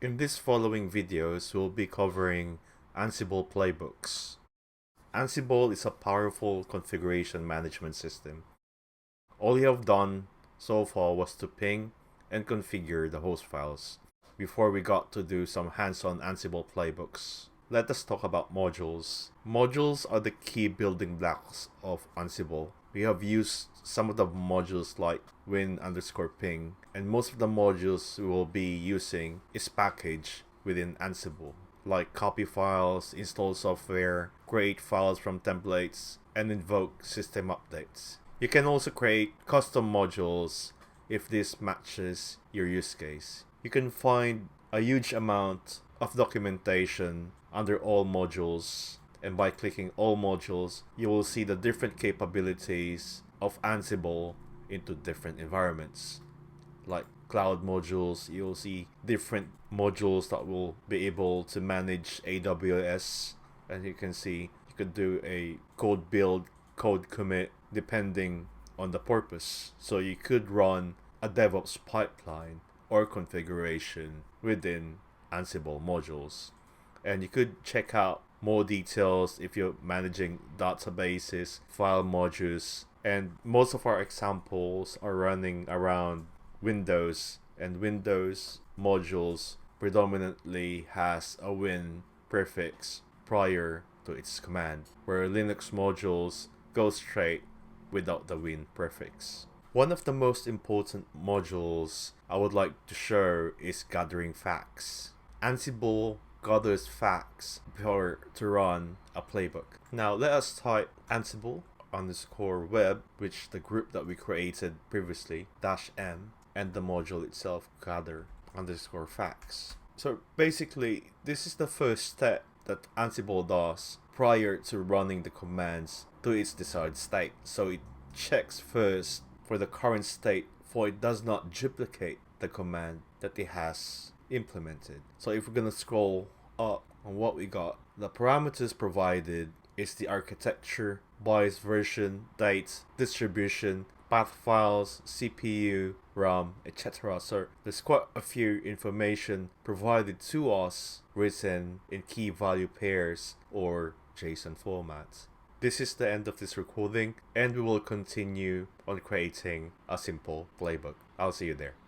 In these following videos, we'll be covering Ansible playbooks. Ansible is a powerful configuration management system. All you have done so far was to ping and configure the host files before we got to do some hands-on Ansible playbooks. Let us talk about modules. Modules are the key building blocks of Ansible. We have used some of the modules like win_ping, and most of the modules we will be using is packaged within Ansible, like copy files, install software, create files from templates, and invoke system updates. You can also create custom modules if this matches your use case. You can find a huge amount of documentation under all modules, and by clicking all modules, you will see the different capabilities of Ansible into different environments. Like cloud modules, you'll see different modules that will be able to manage AWS, and you can see you could do a code build, code commit depending on the purpose. So you could run a DevOps pipeline or configuration within Ansible modules. And you could check out more details if you're managing databases, file modules, and most of our examples are running around Windows, and Windows modules predominantly has a win prefix prior to its command, where Linux modules go straight without the win prefix. One of the most important modules I would like to show is gathering facts. Ansible gathers facts before to run a playbook. Now let us type Ansible_web, which the group that we created previously, -m, and the module itself, gather_facts. So basically, this is the first step that Ansible does prior to running the commands to its desired state. So it checks first for the current state, for it does not duplicate the command that it has implemented. So if we're gonna scroll up on what we got, the parameters provided is the architecture, BIOS version, date, distribution, path files, CPU, RAM, etc. So there's quite a few information provided to us written in key value pairs or JSON formats. This is the end of this recording, and we will continue on creating a simple playbook. I'll see you there.